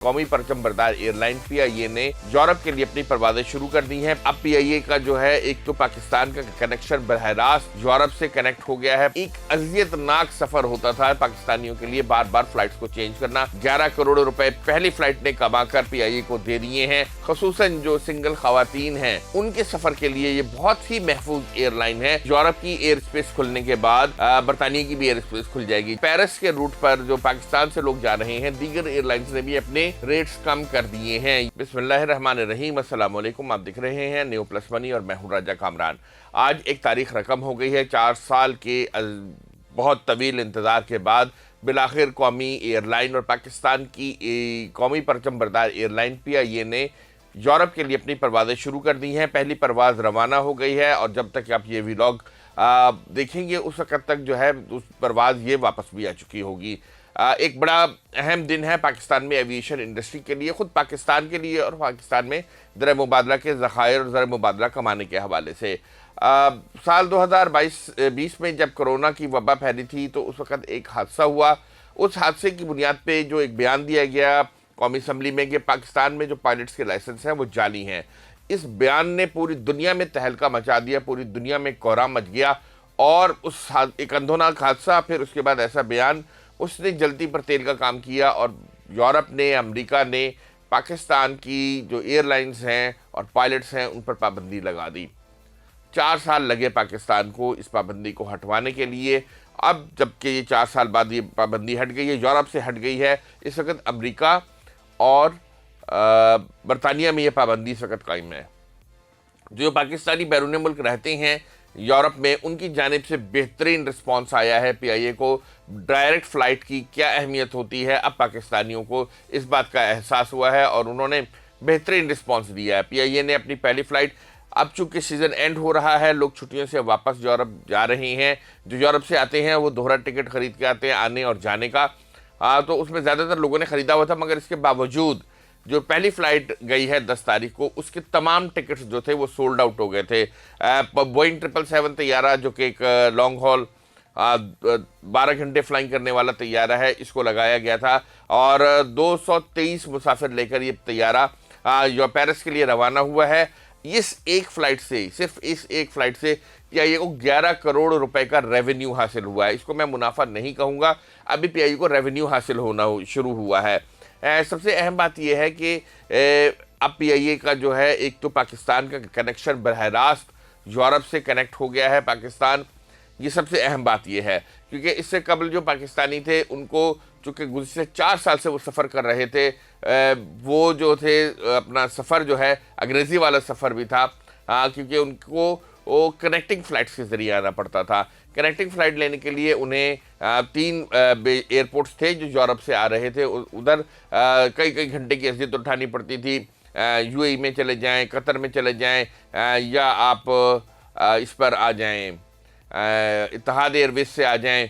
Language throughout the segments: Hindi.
कौमी परचम बरदार एयरलाइन पीआईए ने यूरोप के लिए अपनी परवाजें शुरू कर दी हैं। अब पीआईए का जो है एक तो पाकिस्तान का कनेक्शन बरह रास्त यूरोप से कनेक्ट हो गया है। एक अजियतनाक सफर होता था पाकिस्तानियों के लिए, बार बार फ्लाइट्स को चेंज करना। 11 करोड़ रुपए पहली फ्लाइट ने कमाकर पीआईए को दे दिए हैं। खसूसन जो सिंगल खवातीन हैं उनके सफर के लिए ये बहुत ही महफूज एयरलाइन है। यूरोप की एयर स्पेस खुलने के बाद बरतानिया की भी एयर स्पेस खुल जाएगी। पेरिस के रूट पर जो पाकिस्तान से लोग जा रहे हैं, दीगर एयरलाइंस ने भी अपने रेट्स कम कर दिए हैं। बिस्मिल्लाहिर्रहमानिर्रहीम, अस्सलाम वालेकुम। आप दिख रहे हैं न्यू प्लस मनी और मैं हूं राजा कामरान। आज एक तारीख रकम हो गई है। 4 साल के बहुत तवील इंतजार के बाद बिलाखिर कौमी एयरलाइन और पाकिस्तान की कौमी परचम बरदार एयरलाइन पीआईए ने यूरोप के लिए अपनी परवाजें शुरू कर दी हैं। पहली परवाज रवाना हो गई है और जब तक आप ये व्लॉग देखेंगे उस वक्त तक जो है उस परवाज ये वापस भी आ चुकी होगी। एक बड़ा अहम दिन है पाकिस्तान में एविएशन इंडस्ट्री के लिए, खुद पाकिस्तान के लिए और पाकिस्तान में ज़र मुबादला के ज़खायर और ज़र मुबादला कमाने के हवाले से। साल 2020 में जब कोरोना की वबा फैली थी तो उस वक्त एक हादसा हुआ। उस हादसे की बुनियाद पे जो एक बयान दिया गया कौमी असम्बली में कि पाकिस्तान में जो पायलट्स के लाइसेंस हैं वो जाली हैं, इस बयान ने पूरी दुनिया में तहलका मचा दिया, पूरी दुनिया में कोहराम मच गया। और उस एक अंधोनाक हादसा, फिर उसके बाद ऐसा बयान, उसने जल्दी पर तेल का काम किया और यूरोप ने, अमेरिका ने पाकिस्तान की जो एयरलाइंस हैं और पायलट्स हैं उन पर पाबंदी लगा दी। 4 साल लगे पाकिस्तान को इस पाबंदी को हटवाने के लिए। अब जबकि ये 4 साल बाद ये पाबंदी हट गई है, यूरोप से हट गई है, इस वक्त अमेरिका और बरतानिया में ये पाबंदी इस वक्त कायम है। जो पाकिस्तानी बैरून मुल्क रहते हैं यूरोप में, उनकी जानिब से बेहतरीन रिस्पांस आया है पीआईए को। डायरेक्ट फ़्लाइट की क्या अहमियत होती है अब पाकिस्तानियों को इस बात का एहसास हुआ है और उन्होंने बेहतरीन रिस्पांस दिया है। पीआईए ने अपनी पहली फ़्लाइट, अब चूंकि सीज़न एंड हो रहा है, लोग छुट्टियों से वापस यूरोप जा रहे हैं। जो यूरोप से आते हैं वो दोहरा टिकट खरीद के आते हैं आने और जाने का। तो उसमें ज़्यादातर लोगों ने ख़रीदा हुआ था, मगर इसके बावजूद जो पहली फ़्लाइट गई है 10 तारीख को, उसके तमाम टिकट्स जो थे वो सोल्ड आउट हो गए थे। बोइंग 777 तैयारा जो कि एक लॉन्ग हॉल 12 घंटे फ्लाइंग करने वाला तैयारा है, इसको लगाया गया था और 223 मुसाफिर लेकर ये तैयारा जो पेरिस के लिए रवाना हुआ है। इस एक फ़्लाइट से, सिर्फ इस एक फ़्लाइट से पीआईए को 11 करोड़ रुपए का रेवेन्यू हासिल हुआ है। इसको मैं मुनाफा नहीं कहूँगा, अभी पीआईए को रेवेन्यू हासिल होना शुरू हुआ है। सबसे अहम बात यह है कि अब पीआईए का जो है एक तो पाकिस्तान का कनेक्शन बरह रास्त यूरोप से कनेक्ट हो गया है पाकिस्तान। ये सबसे अहम बात यह है क्योंकि इससे कबल जो पाकिस्तानी थे उनको चूँकि गुज़श्ते 4 साल से वो सफ़र कर रहे थे, वो जो थे अपना सफ़र जो है अंग्रेज़ी वाला सफ़र भी था, क्योंकि उनको वो कनेक्टिंग फ़्लाइट्स के ज़रिए आना पड़ता था। कनेक्टिंग फ़्लाइट लेने के लिए उन्हें 3 एयरपोर्ट्स थे जो यूरोप से आ रहे थे, उधर कई कई घंटे की अज़ियत उठानी पड़ती थी। यूएई में चले जाएं, कतर में चले जाएं, या आप इस पर आ जाएं, इत्तेहाद एयरवेज से आ जाएं,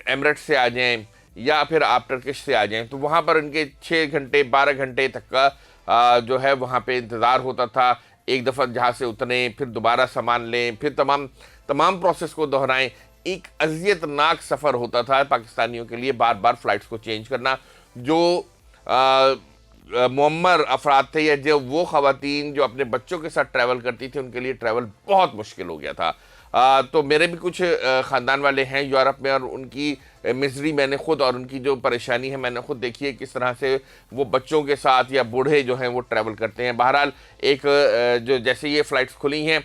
एमिरेट्स से आ जाएं, या फिर आप टर्किश से आ जाएं। तो वहाँ पर उनके 6 घंटे 12 घंटे तक का जो है वहाँ पे इंतज़ार होता था। एक दफ़ा जहाज़ से उतरें, फिर दोबारा सामान लें, फिर तमाम प्रोसेस को दोहराएं। एक अजियतनाक सफ़र होता था पाकिस्तानियों के लिए, बार बार फ़्लाइट्स को चेंज करना। जो मुअम्मर अफराद थे या जो वो ख़वातीन जो अपने बच्चों के साथ ट्रैवल करती थी, उनके लिए ट्रैवल बहुत मुश्किल हो गया था। तो मेरे भी कुछ ख़ानदान वाले हैं यूरोप में और उनकी मिज़री मैंने खुद, और उनकी जो परेशानी है मैंने खुद देखी है, किस तरह से वो बच्चों के साथ या बूढ़े जो हैं वो ट्रैवल करते हैं। बहरहाल एक जो जैसे ये फ़्लाइट्स खुली हैं,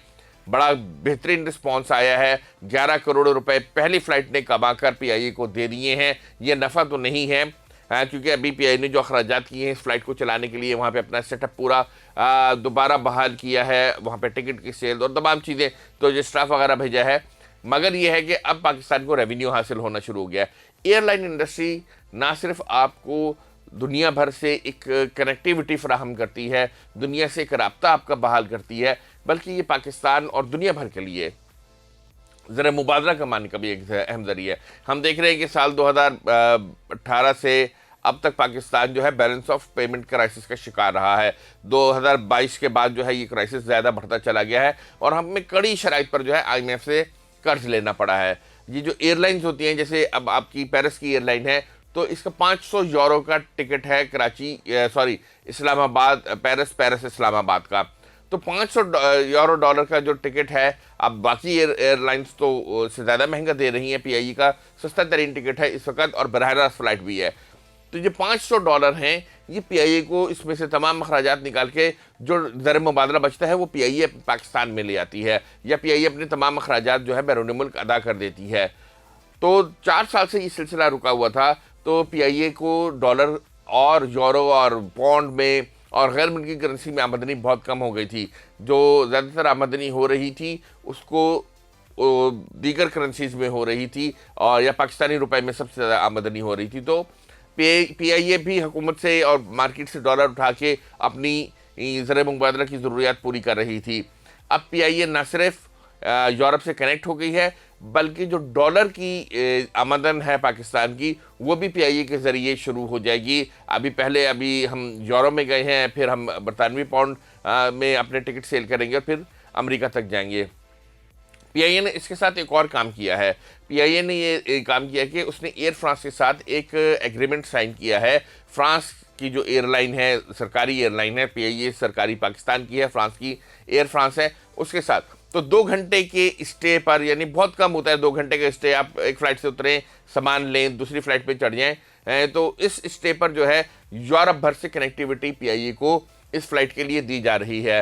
बड़ा बेहतरीन रिस्पांस आया है। 11 करोड़ रुपए पहली फ़्लाइट ने कमाकर पीआईए को दे दिए हैं। ये नफ़ा तो नहीं है, क्योंकि अभी पीआईए ने जो अखराजात किए हैं इस फ़्लाइट को चलाने के लिए, वहाँ पे अपना सेटअप पूरा दोबारा बहाल किया है, वहाँ पे टिकट की सेल और तमाम चीज़ें, तो जो स्टाफ वगैरह भेजा है। मगर यह है कि अब पाकिस्तान को रेवेन्यू हासिल होना शुरू हो गया है। एयरलाइन इंडस्ट्री ना सिर्फ आपको दुनिया भर से एक कनेक्टिविटी फराहम करती है, दुनिया से एक रब्ता आपका बहाल करती है, बल्कि ये पाकिस्तान और दुनिया भर के लिए ज़रा मुबादला कमाने का भी एक अहम ज़रिया है। हम देख रहे हैं कि साल 2018 से अब तक पाकिस्तान जो है बैलेंस ऑफ पेमेंट क्राइसिस का शिकार रहा है। 2022 के बाद जो है ये क्राइसिस ज़्यादा बढ़ता चला गया है और हमें कड़ी शराइत पर जो है IMF से कर्ज लेना पड़ा है। ये जो एयरलाइंस होती हैं, जैसे अब आपकी पेरिस की एयरलाइन है, तो इसका 500 यूरो का टिकट है कराची, सॉरी इस्लामाबाद, पेरिस इस्लामाबाद का। तो 500 यूरो डॉलर का जो टिकट है, अब बाकी एयरलाइंस तो से ज़्यादा महंगा दे रही हैं, पीआईए का सस्ता तरीन टिकट है इस वक्त और बरह रास्त फ्लाइट भी है। तो ये 500 डॉलर हैं, ये पीआईए को इसमें से तमाम अखराजात निकाल के जो ज़र मुबादला बचता है वो पीआईए पाकिस्तान में ले आती है, या पीआईए अपने तमाम अखराजात जो है बैरून मुल्क अदा कर देती है। तो 4 साल से ये सिलसिला रुका हुआ था, तो पीआईए को डॉलर और यूरो और पौंड में और गैर मुल्की करेंसी में आमदनी बहुत कम हो गई थी। जो ज़्यादातर आमदनी हो रही थी उसको दीगर करेंसीज में हो रही थी, और या पाकिस्तानी रुपए में सबसे ज़्यादा आमदनी हो रही थी। तो पीआईए भी हुकूमत से और मार्केट से डॉलर उठा के अपनी ज़र मुबादला की ज़रूरियात पूरी कर रही थी। अब पीआईए न सिर्फ यूरोप से कनेक्ट हो गई है, बल्कि जो डॉलर की आमदन है पाकिस्तान की, वो भी पीआईए के ज़रिए शुरू हो जाएगी। अभी हम यूरो में गए हैं, फिर हम बरतानवी पाउंड में अपने टिकट सेल करेंगे और फिर अमेरिका तक जाएंगे। पीआईए ने इसके साथ एक और काम किया है। पीआईए ने ये काम किया कि उसने एयर फ्रांस के साथ एक एग्रीमेंट साइन किया है। फ्रांस की जो एयरलाइन है, सरकारी एयरलाइन है, पीआईए सरकारी पाकिस्तान की है, फ्रांस की एयर फ्रांस है, उसके साथ तो 2 घंटे के स्टे पर, यानी बहुत कम होता है 2 घंटे का स्टे, आप एक फ़्लाइट से उतरें, सामान लें, दूसरी फ़्लाइट पे चढ़ जाएं, तो इस स्टे पर जो है यूरोप भर से कनेक्टिविटी पीआईए को इस फ्लाइट के लिए दी जा रही है।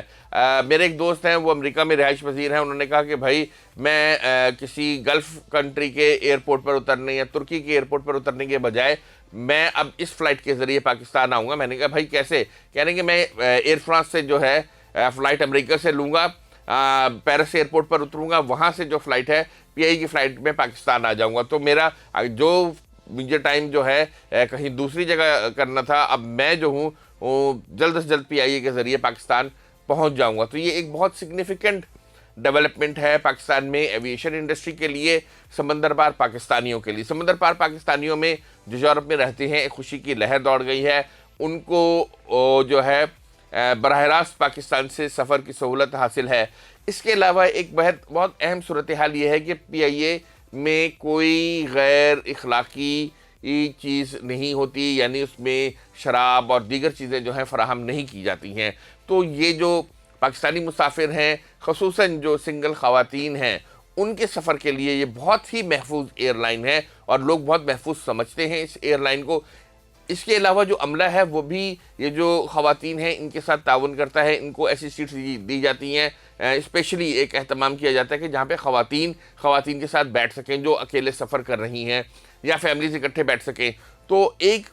मेरे एक दोस्त हैं, वो अमेरिका में रिहाइश पजीर हैं, उन्होंने कहा कि भाई मैं किसी गल्फ़ कंट्री के एयरपोर्ट पर उतरने या तुर्की के एयरपोर्ट पर उतरने के बजाय मैं अब इस फ्लाइट के ज़रिए पाकिस्तान आऊँगा। मैंने कहा भाई कैसे? कह रहे हैं कि मैं एयर फ्रांस से जो है फ़्लाइट अमेरिका से लूँगा, पेरिस एयरपोर्ट पर उतरूँगा, वहाँ से जो फ़्लाइट है पीआईए की फ़्लाइट में पाकिस्तान आ जाऊँगा। तो मेरा जो मुझे टाइम जो है कहीं दूसरी जगह करना था, अब मैं जो हूँ वो जल्द से जल्द पीआईए के ज़रिए पाकिस्तान पहुँच जाऊँगा। तो ये एक बहुत सिग्निफिकेंट डेवलपमेंट है पाकिस्तान में एविएशन इंडस्ट्री के लिए, समंदर पार पाकिस्तानियों के लिए। समंदर पार पाकिस्तानियों में जो यूरोप में रहते हैं, एक खुशी की लहर दौड़ गई है। उनको जो है बराह रास्त पाकिस्तान से सफ़र की सहूलत हासिल है। इसके अलावा एक बहुत अहम सूरत हाल ये है कि पीआईए में कोई गैर इखलाकी चीज़ नहीं होती, यानी उसमें शराब और दीगर चीज़ें जो हैं फ़राहम नहीं की जाती हैं। तो ये जो पाकिस्तानी मुसाफिर हैं, ख़ुसूसन जो सिंगल ख़वातीन हैं, उनके सफ़र के लिए ये बहुत ही महफूज एयरलाइन है और लोग बहुत महफूज समझते हैं इस एयरलाइन को। इसके अलावा जो अमला है वो भी, ये जो ख़वातीन हैं इनके साथ ताउन करता है, इनको ऐसी सीट्स दी जाती हैं, स्पेशली एक एहतमाम किया जाता है कि जहाँ पे ख़वातीन के साथ बैठ सकें जो अकेले सफ़र कर रही हैं या फैमिली से इकट्ठे बैठ सकें। तो एक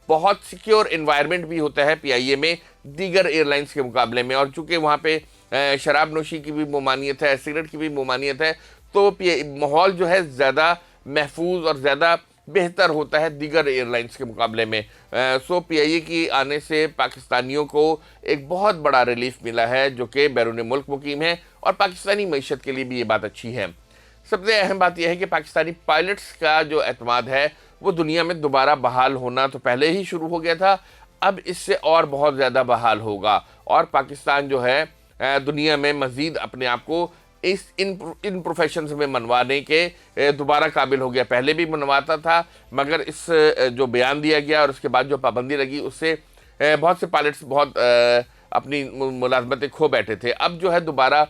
बहुत सिक्योर इन्वायरमेंट भी होता है पीआईए में दीगर एयरलाइंस के मुकाबले में, और चूँकि वहाँ पे शराब नोशी की भी ममानियत है, सिगरेट की भी ममानियत है, तो माहौल जो है ज़्यादा महफूज और ज़्यादा बेहतर होता है दीगर एयरलाइंस के मुकाबले में। सो पीआईए की आने से पाकिस्तानियों को एक बहुत बड़ा रिलीफ मिला है जो कि बैरून मुल्क मुकीम है, और पाकिस्तानी मईशत के लिए भी ये बात अच्छी है। सबसे अहम बात यह है कि पाकिस्तानी पायलट्स का जो एतमाद है वो दुनिया में दोबारा बहाल होना तो पहले ही शुरू हो गया था, अब इससे और बहुत ज़्यादा बहाल होगा, और पाकिस्तान जो है दुनिया में मज़ीद अपने आप को इन प्रोफेशंस में मनवाने के दोबारा काबिल हो गया। पहले भी मनवाता था, मगर इस जो बयान दिया गया और उसके बाद जो पाबंदी लगी उससे बहुत से पायलट्स बहुत अपनी मुलाजमतें खो बैठे थे। अब जो है दोबारा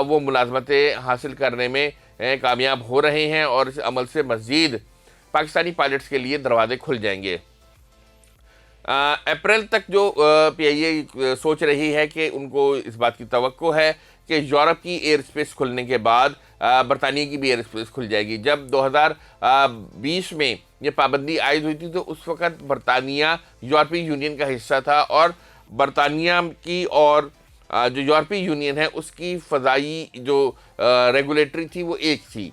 वो मुलाजमतें हासिल करने में कामयाब हो रहे हैं, और इस अमल से मज़ीद पाकिस्तानी पायलट्स के लिए दरवाजे खुल जाएंगे। अप्रैल तक जो पीआईए सोच रही है कि उनको इस बात की तवक्को है कि यूरोप की एयर स्पेस खुलने के बाद बरतानिया की भी एयर स्पेस खुल जाएगी। जब 2020 में ये पाबंदी आयद हुई थी तो उस वक़्त बरतानिया यूरोपीय यूनियन का हिस्सा था, और बरतानिया की और जो यूरोपीय यूनियन है उसकी फ़ज़ाई जो रेगुलेटरी थी वो एक थी।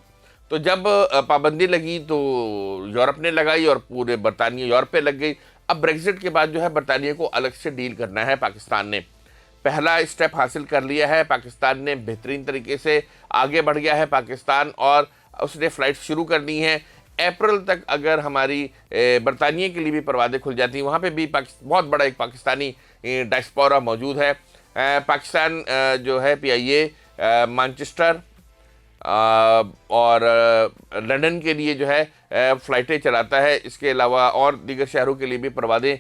तो जब पाबंदी लगी तो यूरोप ने लगाई और पूरे बरतानिया यूरोप पे लग गई। अब ब्रेक्सिट के बाद जो है बरतानिया को अलग से डील करना है। पाकिस्तान ने पहला स्टेप हासिल कर लिया है, पाकिस्तान ने बेहतरीन तरीके से आगे बढ़ गया है पाकिस्तान, और उसने फ़्लाइट शुरू कर दी हैं। अप्रैल तक अगर हमारी बरतानिया के लिए भी परवाज़ें खुल जाती हैं, वहाँ पे भी बहुत बड़ा एक पाकिस्तानी डायस्पोरा मौजूद है। पाकिस्तान जो है पीआईए मैनचेस्टर और लंदन के लिए जो है फ़्लाइटें चलाता है। इसके अलावा और दीगर शहरों के लिए भी परवादें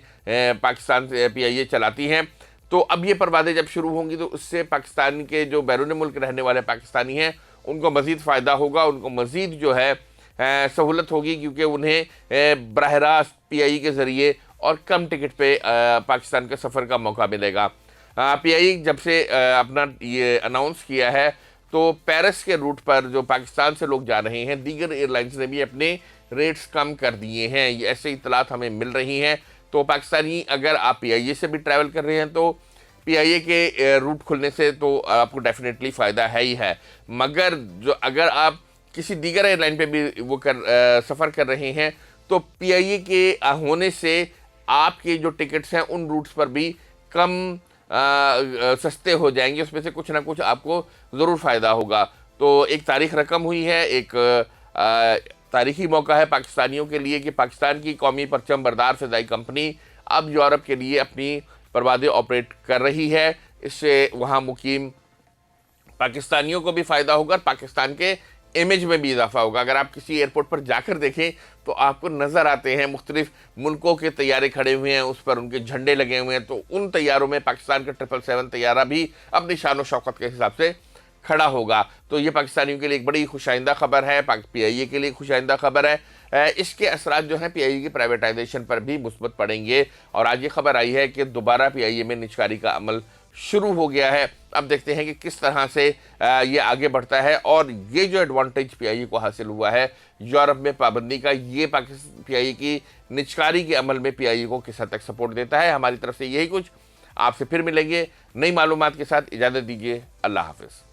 पाकिस्तान से PIA चलाती हैं। तो अब ये परवादें जब शुरू होंगी तो उससे पाकिस्तान के जो बैरून मुल्क रहने वाले पाकिस्तानी हैं उनको मज़ीद फ़ायदा होगा, उनको मज़ीद जो है सहूलत होगी, क्योंकि उन्हें बराह रास्त PIA के ज़रिए और कम टिकट पे पाकिस्तान के सफ़र का मौका मिलेगा। PIA जब से अपना ये अनाउंस किया है तो पेरिस के रूट पर जो पाकिस्तान से लोग जा रहे हैं, दीगर एयरलाइंस ने भी अपने रेट्स कम कर दिए हैं। ये ऐसे इतलात हमें मिल रही हैं। तो पाकिस्तानी अगर आप PIA से भी ट्रैवल कर रहे हैं तो PIA के रूट खुलने से तो आपको डेफिनेटली फ़ायदा है ही है, मगर जो अगर आप किसी दीगर एयरलाइन पे भी वो सफ़र कर रहे हैं तो PIA के होने से आपके जो टिकट्स हैं उन रूट्स पर भी कम सस्ते हो जाएंगे, उसमें से कुछ ना कुछ आपको ज़रूर फ़ायदा होगा। तो एक तारीख रकम हुई है, एक तारीखी मौका है पाकिस्तानियों के लिए कि पाकिस्तान की कौमी परचम बरदार फ़िज़ाई कंपनी अब यूरोप के लिए अपनी परवादें ऑपरेट कर रही है। इससे वहाँ मुकीम पाकिस्तानियों को भी फ़ायदा होगा और पाकिस्तान के इमेज में भी इजाफा होगा। अगर आप किसी एयरपोर्ट पर जाकर देखें तो आपको नज़र आते हैं मुख्तलिफ मुल्कों के तैयारे खड़े हुए हैं, उस पर उनके झंडे लगे हुए हैं। तो उन तैयारों में पाकिस्तान का 777 तैयारा भी अपनी शान और शौकत के हिसाब से खड़ा होगा। तो ये पाकिस्तानियों के लिए एक बड़ी खुशाइंदा खबर है, PIA के लिए खुशाइंदा खबर है। इसके असरात जो हैं PIA की प्राइवेटाइजेशन पर भी मुस्बत पड़ेंगे। और आज ये खबर आई है कि दोबारा PIA में निजकारी का अमल शुरू हो गया है। अब देखते हैं कि किस तरह से ये आगे बढ़ता है और ये जो एडवांटेज PIA को हासिल हुआ है यूरोप में पाबंदी का, ये PIA की निजकारी के अमल में PIA को किस हद तक सपोर्ट देता है। हमारी तरफ से यही कुछ, आपसे फिर मिलेंगे नई मालूमात के साथ। इजाज़त दीजिए, अल्लाह हाफिज़।